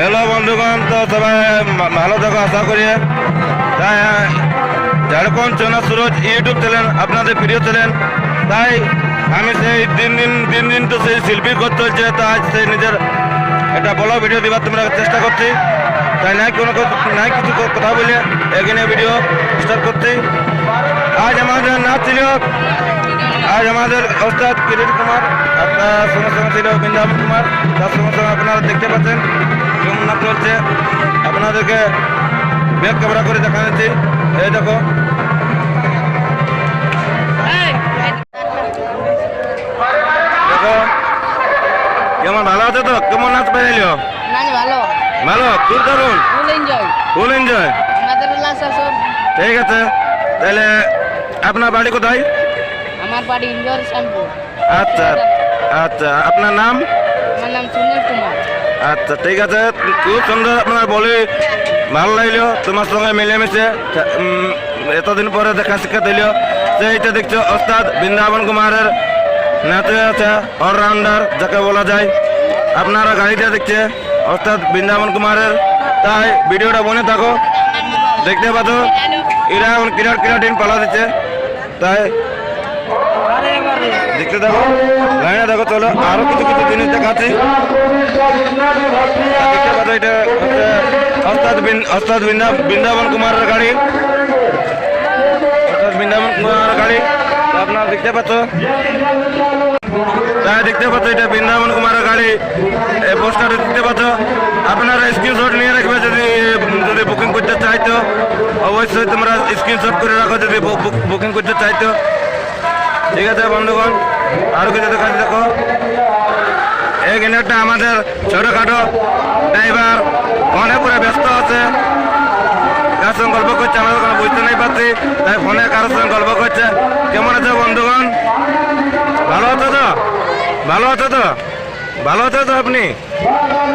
Hello বন্ধুগণ, তো সবাই ভালো থাকো আশা করি। তাই ঝাড়খণ্ড চনা সুরজ ইউটিউব চ্যানেল আপনাদের প্রিয় চ্যানেল। তাই আমি সেই দিন দিন তো সেই শিল্পী করতে হচ্ছে। তো আজ সেই নিজের একটা বড় ভিডিও দেওয়ার তোমরা চেষ্টা করছি। তাই নাই কিছু কথা বলে এখানে ভিডিও স্টার্ট করছি। আজ আমাদের নাচ ছিল, আজ আমাদের ওস্তাদ কিরণ কুমার, আপনার সঙ্গে সঙ্গে ছিল বৃন্দাবন কুমার। তার সঙ্গে সঙ্গে আপনারা দেখতে পাচ্ছেন কেমন নাচ চলছে। আপনাদেরকে ব্যাক ক্যামেরা করে দেখা যাচ্ছে। এই দেখো, দেখো কেমন ভালো আছে তো? কেমন নাচ পাইল? ভালো ভালো, খুব দারুণ, ফুল এনজয়। ঠিক আছে, তাহলে আপনার বাড়ি কোথায়? আমার বাড়ি ইন্দোর শ্যামপুর। আচ্ছা আচ্ছা, আপনার নাম? আমার নাম সুনীল কুমার। আচ্ছা ঠিক আছে, খুব সুন্দর আপনার বলে, ভালো লাগলো তোমার সঙ্গে মিলেমিশে। এতদিন পরে দেখা শিক্ষা দিল। সেইটা দেখছো ওস্তাদ বৃন্দাবন কুমারের নাচে আছে, অলরাউন্ডার যাকে বলা যায়। আপনারা গাড়িটা দেখছে ওস্তাদ বৃন্দাবন কুমারের। তাই ভিডিওটা মনে থাকো, দেখতে পাচ্ছ এরা এখন কিরাটিন পালা দিচ্ছে। তাই দেখতে থাকো, লাইনে দেখো। চলো আরো কিছু কিছু জিনিস দেখাচ্ছি। দেখতে পাচ্ছ এটা ওস্তাদ বৃন্দাবন কুমারের গাড়ি, ওস্তাদ বৃন্দাবন কুমারের গাড়ি। আপনারা দেখতে পাচ্ছ, তাই দেখতে পাচ্ছ এটা বৃন্দাবন কুমারের গাড়ি। এই পোস্টারে দেখতে পাচ্ছ। আপনারা স্ক্রিনশট নিয়ে রাখবে যদি বুকিং করতে চাইতো। অবশ্যই তোমরা স্ক্রিনশট করে রাখো যদি বুকিং করতে চাইতো। ঠিক আছে বন্ধুগণ, আরো কিছু দেখাচ্ছি। দেখো এখানে একটা আমাদের ছোটখাটো ড্রাইভার ফোনে পুরো ব্যস্ত আছে, কার সঙ্গে গল্প করছে আমাদের কোনো বুঝতে নাই পারছি। তাই ফোনে কারোর সঙ্গে গল্প করছে। কেমন আছে বন্ধুগণ? ভালো আছো তো? ভালো আছো তো? ভালো আছো তো আপনি?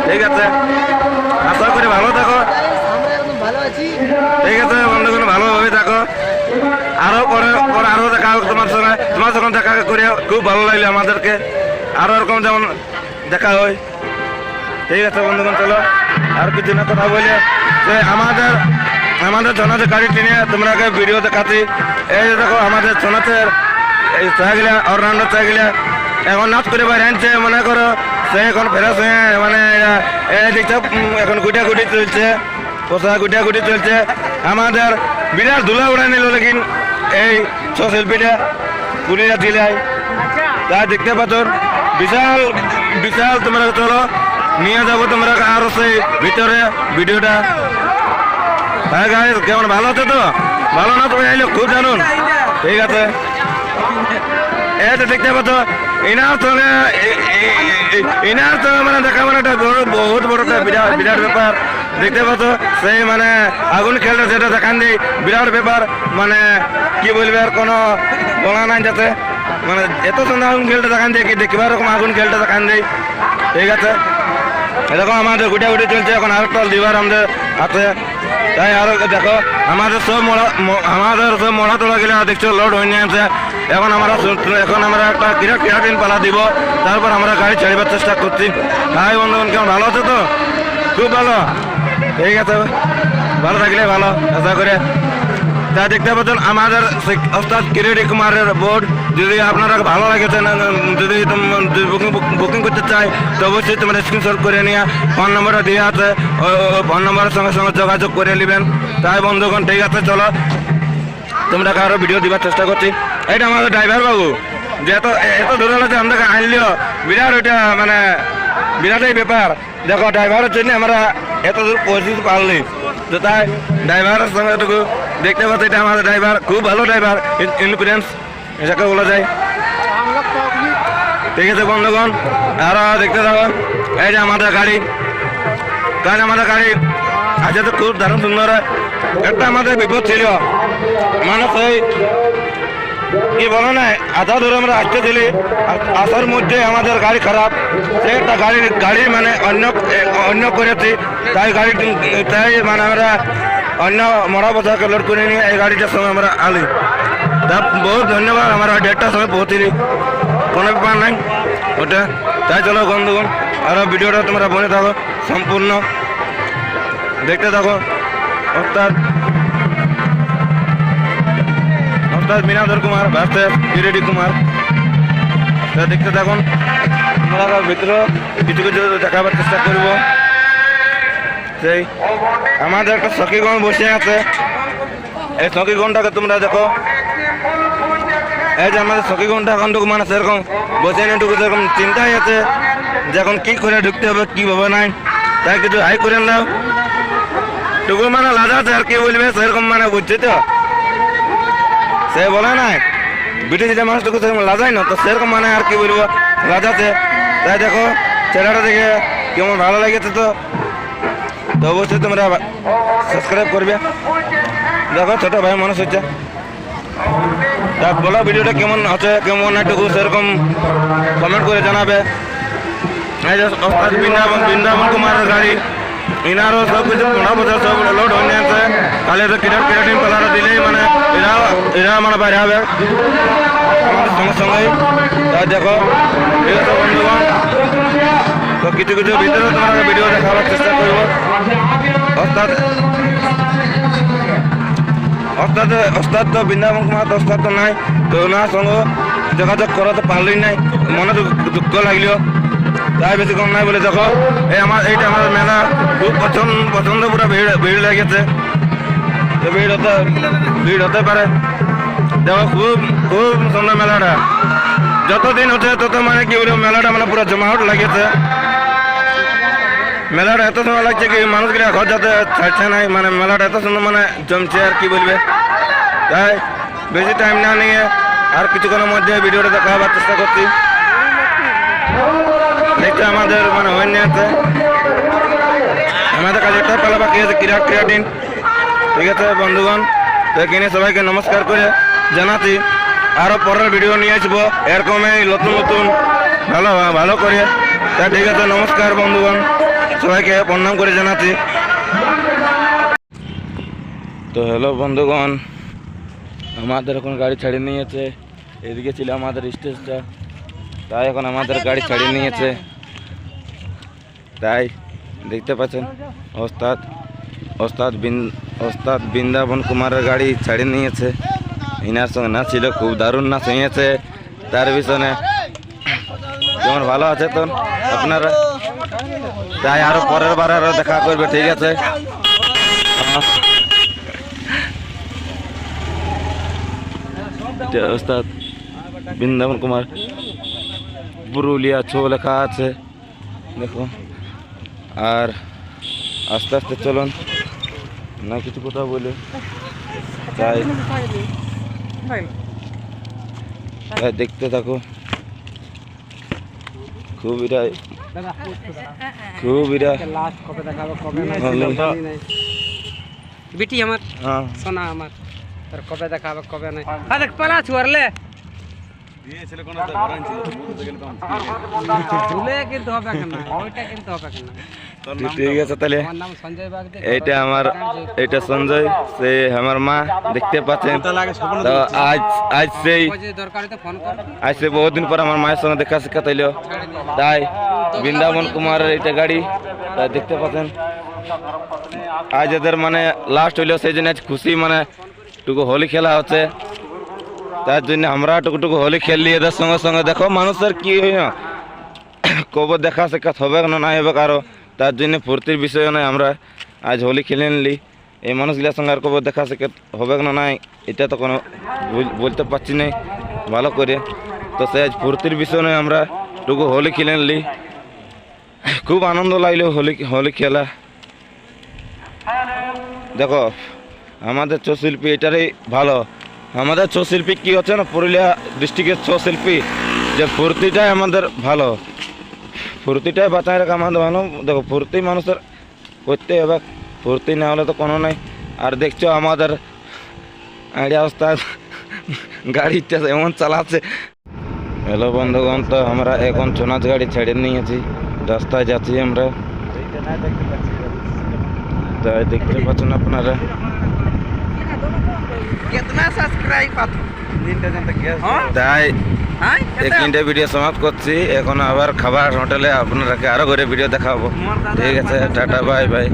ঠিক আছে, আশা করি ভালো থাকো। ঠিক আছে বন্ধুগণ, ভালোভাবে থাকো। আরো পরে আরো দেখা হোক তোমার সঙ্গে। তোমার সঙ্গে দেখা করে খুব ভালো লাগলো আমাদেরকে। আরো এরকম যেমন দেখা হয়। ঠিক আছে বন্ধুগণ, চলো আর কিছু না কথা বলে যে আমাদের জনাতে গাড়ি টেনে তোমরাকে ভিডিও দেখাচ্ছি। এই যে দেখো আমাদের জনাতের এই চাইগুলা অলরাউন্ডার চাইগুলা এখন নাচ করে বাইরে আনছে। মনে করো সে এখন ফেরাস হয়ে মানে দেখছো এখন গুটাগুটি চলছে, পোশাক গুটাগুটি চলছে। আমাদের বিরাট ধুলা উড়াই নিল, লেকিন এই ছৌ শিল্পীটা গুলিরা দিলাই। তা দেখতে পাচ্ছ বিশাল বিশাল। তোমরা চলো নিয়ে যাবো তোমরা আরো সেই ভিতরে ভিডিওটা। হ্যাঁ গাইস, কেমন ভালো আছে তো? ভালো না তুমি আইলো খুব জানুন। ঠিক আছে, এই তো দেখতে পাচ্ছ ইনার সঙ্গে মানে দেখা মানে একটা বহুত বড় একটা বিরাট ব্যাপার। দেখতে পাচ্ছ সেই মানে আগুন খেলটা যেটা দেখান দিই, বিরাট ব্যাপার। মানে কি বলবে, আর কোনো বলা নাই যাতে মানে এত সুন্দর আগুন খেলটা দেখান দিই, কি দেখবার রকম আগুন খেলটা দেখান দিই। ঠিক আছে, এরকম আমাদের গুটাগুটি চলছে। এখন আরেকটা লিভার আমাদের আছে। তাই আরো দেখো আমাদের সব মরা তোলা গেলে দেখছো লোড হয়ে নিয়েছে। এখন আমরা একটা কিরাটিন পালা দিব, তারপর আমরা গাড়ি ছাড়িবার চেষ্টা করছি। তাই বন্ধুগণ, কেমন ভালো আছে তো? খুব ভালো। ঠিক আছে, ভালো থাকলে ভালো আশা করে। তা দেখতে পাচ্ছেন আমাদের ওস্তাদ কিরণ কুমারের বোর্ড। যদি আপনারা ভালো লাগেছে, যদি বুকিং করতে চাই তো অবশ্যই তোমরা স্ক্রিনশট করে নিয়ে ফোন নম্বরটা দিয়ে আছে, ফোন নম্বরের সঙ্গে সঙ্গে যোগাযোগ করে নেবেন। তাই বন্ধুগণ, ঠিক আছে চলো তোমরা আরো ভিডিও দিবার চেষ্টা করছি। এটা আমাদের ড্রাইভার বাবু, যে এত দূরে হলে আমাদেরকে আনলিও বিরাট, ওইটা মানে বিরাটই ব্যাপার। দেখো ড্রাইভারের জন্য আমরা এত দূর পৌঁছতে পারলি। তো তাই ড্রাইভারের সঙ্গে এটুকু দেখতে পাচ্ছি, এটা আমাদের ড্রাইভার, খুব ভালো ড্রাইভার, ইনফ্লুয়েন্স এটাকে বলা যায়। ঠিক আছে বন্ধুগণ, আরো দেখতে থাকো। এই যে আমাদের গাড়ি, কারণ আমাদের গাড়ি আজ তো খুব দারুণ সুন্দর। একটা আমাদের বিপদ ছিল, মানে সেই কি বলো না, আধা দূরে আমরা আসতেছিলি, আসার মধ্যে আমাদের গাড়ি খারাপ। সে একটা গাড়ি মানে অন্য করেছি। তাই মানে আমরা অন্য মরা বসাকে লোড করে নিয়ে এই গাড়িটার সঙ্গে আমরা আলি। তা বহুত ধন্যবাদ, আমরা 1:30টার সময় পৌঁছিলি, কোনো ব্যাপার নাই ওটা। তাই চলো বন্ধুগণ, আরো ভিডিওটা তোমরা বনে থাকো সম্পূর্ণ। দেখতে থাকো অর্থাৎ বিনাধর কুমার ভার্সেস কিরেডি কুমার। তা দেখতে থাকুন, আমরা ভিতরে কিছু কিছু দেখাবার চেষ্টা করব। সেই আমাদের একটা সখীগণ বসে আছে, এই সখীগণটাকে তোমরা দেখো। এই যে আমাদের সখীগণটা এখনটুকু মানে সেরকম বসে নেটুকু সেরকম চিন্তাই আছে যে এখন কি করে ঢুকতে হবে কিভাবে নাই, তাই কিছু হাই করে নাও টুকু মানে লাজাতে আর কি বলবে সেরকম মানে বুঝছি তো। সে বলে না ব্রিটিশ যে মানুষটুকু সেরকম লাজাই না, তো সেরকম মানে আর কি বলবো লাজাতে। তাই দেখো ছেলেটা দেখে কেমন ভালো লেগেছে, তো অবশ্যই তোমরা সাবস্ক্রাইব করবে। দেখো ছোট ভাই মানুষ হচ্ছে, তা বলো ভিডিওটা কেমন আছে কেমন একটু সেরকম কমেন্ট করে জানাবে। এই যে বৃন্দাবন কুমারের গাড়ি, ইনারও সব কিছু 15 বছর সব লোড হয়ে আছে। তাহলে তো কিরাটিন পালাটা দিলেই মানে এরা মানে বাইরে হবে আমাদের সঙ্গে সঙ্গেই। তাই দেখো ঠিক আছে বন্ধুগণ, তো কিছু কিছু ভিতরে তোমার ভিডিও দেখাবার চেষ্টা করবো। অর্থাৎ তো বৃন্দাবন কুমার ওস্তাদ তো নাই, তো ওনার সঙ্গে যোগাযোগ করাতে পারলই নাই, মনে তো দুঃখ লাগলো। তাই বেশি কম নাই বলে দেখো এইটা আমাদের মেলা খুব পছন্দ পুরো ভিড় লেগেছে। তো ভিড় হতে পারে, দেখো খুব খুব সুন্দর মেলাটা। যতদিন হচ্ছে তত মানে কি বলবো মেলাটা মানে পুরো জমাহট লাগেছে। মেলাটা এত সুন্দর লাগছে কি মানুষগুলা ঘর যাতে ছাড়ছে নাই, মানে মেলাটা এত সুন্দর মানে জমছে আর কি বলবে। তাই বেশি টাইম না নিয়ে আর কিছুক্ষণের মধ্যে ভিডিওটা দেখাবার চেষ্টা করছি। দেখতে আমাদের মানে হয়ে নিয়েছে, আমাদের কাছে একটা পালা বাকি আছে কিরাটিন। ঠিক আছে বন্ধুগণ, তো এখানে সবাইকে নমস্কার করে জানাচ্ছি, আরও পরের ভিডিও নিয়ে আসবো এরকমই নতুন নতুন ভালো করে। তা ঠিক আছে, নমস্কার বন্ধুগণ, সবাইকে প্রণাম করে জানাচ্ছি। তো হ্যালো বন্ধুগণ, আমাদের এখন গাড়ি ছাড়িয়ে নিয়েছে, এদিকে ছিল আমাদের স্টেজটা, তাই এখন আমাদের গাড়ি ছাড়িয়ে নিয়েছে। তাই দেখতে পাচ্ছেন ওস্তাদ বৃন্দাবন কুমারের গাড়ি ছাড়িয়ে নিয়েছে। ইনার সঙ্গে নাচ ছিল, খুব দারুণ নাচ হয়েছে। তার পিছনে যেমন ভালো আছে তো আপনারা, তাই আরো পরের বার আরো দেখা করবে। ঠিক আছে, ওস্তাদ বৃন্দাবন কুমার পুরুলিয়া ছো লেখা আছে দেখো। আর আস্তে আস্তে চলুন না কিছু কথা বলে, তাই দেখতে থাকো। খুব বেটি আমার সোনা আমার, তোর কবে দেখা হবে কবে নাই। দেখ পালা ছুয়ারলে কিন্তু হবে না, ওইটা কিন্তু হবে না। ঠিক আছে, তাহলে এইটা সঞ্জয়, সে আমার মা দেখতে পাচ্ছেন। তো আজ সে বহুদিন পর আমার মায়ের সঙ্গে দেখা সাক্ষাৎ হইল। তাই বৃন্দাবন কুমারের এইটা গাড়ি, তাই দেখতে পাচ্ছেন। আজ এদের মানে লাস্ট হইল, সেই জন্য আজ খুশি মানে টুকু হোলি খেলা হচ্ছে। তার জন্য আমরা টুকু হোলি খেললি এদের সঙ্গে সঙ্গে। দেখো মানুষের কি হয় না, কবে দেখা সাক্ষাৎ হবে না নাই হবে কারো, তার জন্য ফুর্তির বিষয় নয় আমরা আজ হোলি খেলে নিলি। এই মানুষগুলোর সঙ্গে আর কবে দেখা সাক্ষাৎ হবে না নাই এটা তো কোনো বলতে পারছি না ভালো করে। তো সে আজ ফুর্তির বিষয় নয়, আমরা টুকু হোলি খেলে নিলি, খুব আনন্দ লাগলো হোলি খেলা। দেখো আমাদের ছৌ শিল্পী এটারই ভালো, আমাদের ছৌ শিল্পী কী হচ্ছে না, পুরুলিয়া ডিস্ট্রিক্টের ছৌ শিল্পী যে ফুর্তিটাই আমাদের ভালো, ফুর্তিটাই বাঁচায় রাখা আমাদের ভালো। দেখো ফুর্তি মানুষের করতে হবে, ফুর্তি না হলে তো কোনো নাই। আর দেখছো আমাদের আইডিয়া ওস্তাদ গাড়িটা এমন চালাচ্ছে। হ্যালো বন্ধুগণ, তো আমরা এখন চোনাচ গাড়ি ছেড়ে নিয়েছি, রাস্তায় যাচ্ছি আমরা। তাই দেখতে পাচ্ছেন আপনারা তাই তিনটে ভিডিও সমাপ্ত করছি। এখন আবার খাবার হোটেলে আপনারাকে আরো করে ভিডিও দেখাবো। ঠিক আছে, টাটা বাই বাই।